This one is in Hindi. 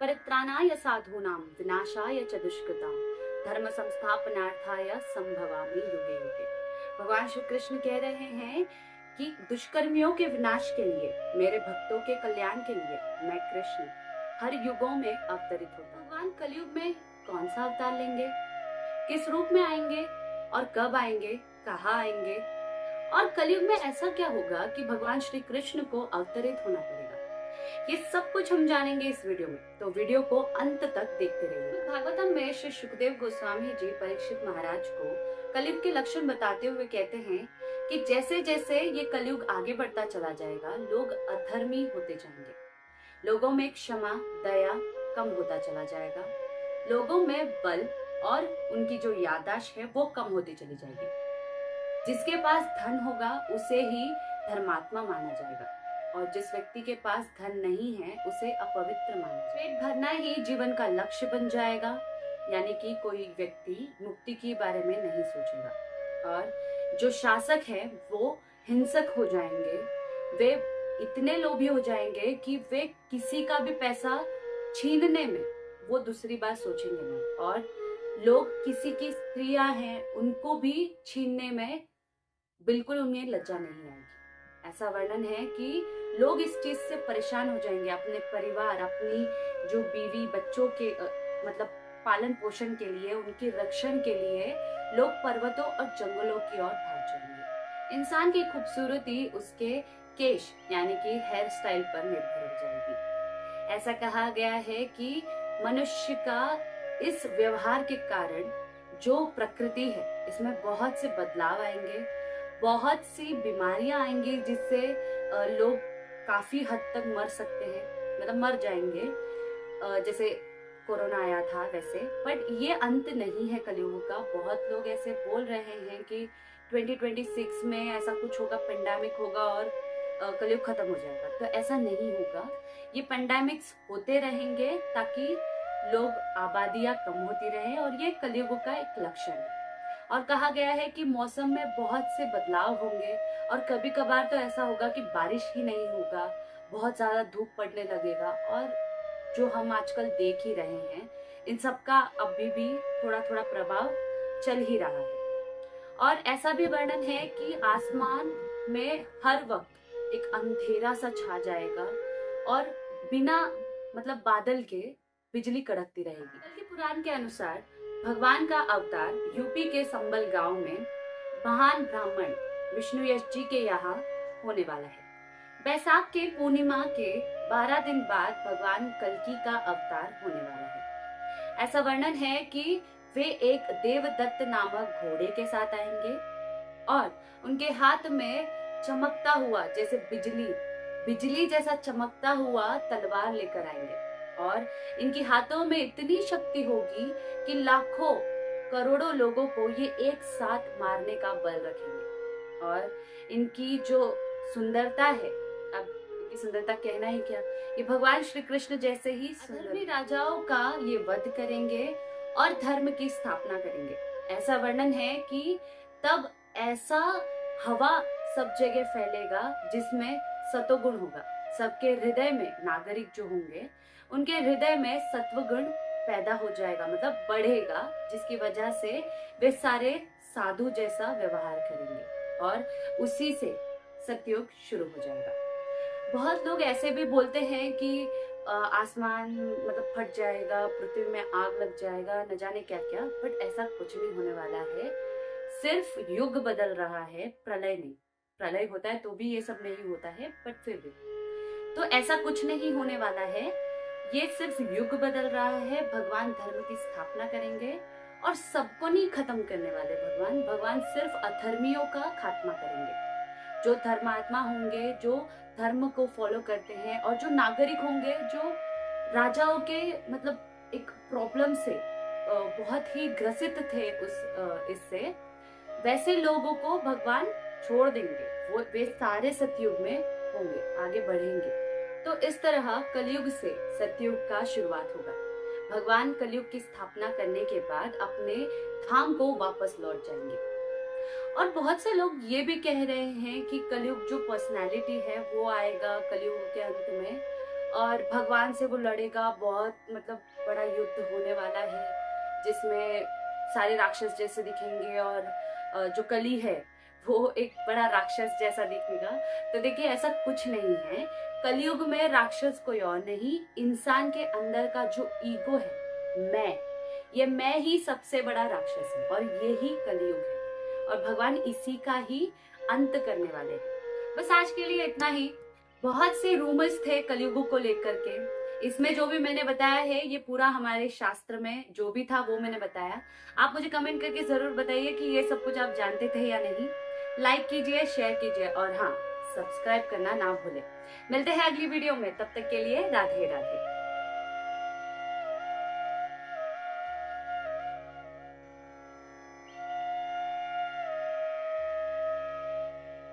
परित्राणाय साधूनां विनाशाय च दुष्कृतां धर्म संस्थापनार्थाय संभवामि युगे युगे। भगवान श्री कृष्ण कह रहे हैं कि दुष्कर्मियों के विनाश के लिए, मेरे भक्तों के कल्याण के लिए मैं कृष्ण हर युगों में अवतरित होता हूं। भगवान कलयुग में कौन सा अवतार लेंगे, किस रूप में आएंगे और कब आएंगे, कहाँ आएंगे, और कलयुग में ऐसा क्या होगा कि भगवान श्री कृष्ण को अवतरित होना पड़ेगा, ये सब कुछ हम जानेंगे इस वीडियो में। तो वीडियो को अंत तक देखते रहिए। भागवतम में श्री सुखदेव गोस्वामी जी परीक्षित महाराज को कलयुग के लक्षण बताते हुए कहते हैं कि जैसे जैसे ये कलयुग आगे बढ़ता चला जाएगा, लोग अधर्मी होते जाएंगे, लोगों में क्षमा दया कम होता चला जाएगा, लोगों में बल और उनकी जो याददाश्त है वो कम होती चली जाएगी। जिसके पास धन होगा उसे ही धर्मात्मा माना जाएगा, और जिस व्यक्ति के पास धन नहीं है उसे अपवित्र माना जाएगा। पेट भरना ही जीवन का लक्ष्य बन जाएगा, यानी कि कोई व्यक्ति मुक्ति के बारे में नहीं सोचेगा। और जो शासक है वो हिंसक हो जाएंगे, वे इतने लोभी हो जाएंगे कि वे किसी का भी पैसा छीनने में वो दूसरी बार सोचेंगे नहीं, और लोग किसी की स्त्रियां हैं उनको भी छीनने में बिल्कुल उन्हें लज्जा नहीं आएगी। ऐसा वर्णन है कि लोग इस चीज से परेशान हो जाएंगे, अपने परिवार, अपनी जो बीवी बच्चों के मतलब पालन पोषण के लिए, उनके रक्षण के लिए लोग पर्वतों और जंगलों की ओर भाग जाएंगे। इंसान की खूबसूरती उसके केश यानी कि हेयर स्टाइल पर निर्भर हो जाएगी। ऐसा कहा गया है कि मनुष्य का इस व्यवहार के कारण जो प्रकृति है इसमें बहुत से बदलाव आएंगे, बहुत सी बीमारियां आएंगी जिससे लोग काफी हद तक मर सकते हैं, मतलब मर जाएंगे, जैसे कोरोना आया था वैसे। बट ये अंत नहीं है कलयुग का। बहुत लोग ऐसे बोल रहे हैं कि 2026 में ऐसा कुछ होगा, पेंडेमिक होगा और कलयुग खत्म हो जाएगा। तो ऐसा नहीं होगा, ये पेंडेमिक्स होते रहेंगे ताकि लोग आबादियां कम होती रहे, और ये कलयुग का एक लक्षण है। और कहा गया है कि मौसम में बहुत से बदलाव होंगे, और कभी कभार तो ऐसा होगा कि बारिश ही नहीं होगा, बहुत ज्यादा धूप पड़ने लगेगा, और जो हम आजकल देख ही रहे हैं इन सब का अभी भी थोड़ा थोड़ा प्रभाव चल ही रहा है। और ऐसा भी वर्णन है कि आसमान में हर वक्त एक अंधेरा सा छा जाएगा, और बिना मतलब बादल के बिजली कड़कती रहेगी। बल्कि पुराण के अनुसार भगवान का अवतार यूपी के संबल गांव में महान ब्राह्मण विष्णु यश जी के यहाँ होने वाला है। बैसाख के पूर्णिमा के 12 दिन बाद भगवान कल्कि का अवतार होने वाला है। ऐसा वर्णन है कि वे एक देवदत्त नामक घोड़े के साथ आएंगे, और उनके हाथ में चमकता हुआ जैसे बिजली जैसा चमकता हुआ तलवार लेकर आएंगे, और इनके हाथों में इतनी शक्ति होगी कि लाखों करोड़ों लोगों को ये एक साथ मारने का बल रखेंगे। और इनकी जो सुंदरता है, अब इनकी सुंदरता कहना ही क्या, ये भगवान श्री कृष्ण जैसे ही सुंदर राजाओं का ये वध करेंगे और धर्म की स्थापना करेंगे। ऐसा वर्णन है कि तब ऐसा हवा सब जगह फैलेगा जिसमें सतोगुण होगा। सबके हृदय में, नागरिक जो होंगे उनके हृदय में सत्वगुण पैदा हो जाएगा, मतलब बढ़ेगा, जिसकी वजह से वे सारे साधु जैसा व्यवहार करेंगे, और उसी से सतयुग शुरू हो जाएगा। बहुत लोग ऐसे भी बोलते हैं कि आसमान मतलब फट जाएगा, पृथ्वी में आग लग जाएगा, न जाने क्या क्या, बट ऐसा कुछ नहीं होने वाला है। सिर्फ युग बदल रहा है, प्रलय नहीं। प्रलय होता है तो भी ये सब नहीं होता है, बट फिर भी तो ऐसा कुछ नहीं होने वाला है। ये सिर्फ युग बदल रहा है। भगवान धर्म की स्थापना करेंगे, और सबको नहीं खत्म करने वाले भगवान सिर्फ अधर्मियों का खात्मा करेंगे। जो धर्मात्मा होंगे, जो धर्म को फॉलो करते हैं, और जो नागरिक होंगे जो राजाओं के मतलब एक प्रॉब्लम से बहुत ही ग्रसित थे इससे, वैसे लोगों को भगवान छोड़ देंगे। वे सारे सतयुग में होंगे, आगे बढ़ेंगे। तो इस तरह कलयुग से सतयुग का शुरुआत होगा। भगवान कलयुग की स्थापना करने के बाद अपने धाम को वापस लौट जाएंगे। और बहुत से लोग ये भी कह रहे हैं कि कलयुग जो पर्सनालिटी है वो आएगा कलयुग के अंत में, और भगवान से वो लड़ेगा, बहुत मतलब बड़ा युद्ध होने वाला है जिसमें सारे राक्षस जैसे दिखेंगे और जो कली है वो एक बड़ा राक्षस जैसा दिखेगा। तो देखिए ऐसा कुछ नहीं है, कलयुग में राक्षस कोई और नहीं, इंसान के अंदर का जो ईगो है, ये मैं ही सबसे बड़ा राक्षस है और यही कलयुग है और भगवान इसी का ही अंत करने वाले हैं। बस आज के लिए इतना ही। बहुत से रूमर्स थे कलयुग को लेकर के, इसमें जो भी मैंने बताया है ये पूरा हमारे शास्त्र में जो भी था वो मैंने बताया। आप मुझे कमेंट करके जरूर बताइए कि ये सब कुछ आप जानते थे या नहीं। लाइक कीजिए, शेयर कीजिए और हाँ, सब्सक्राइब करना ना भूलें। मिलते हैं अगली वीडियो में, तब तक के लिए राधे राधे।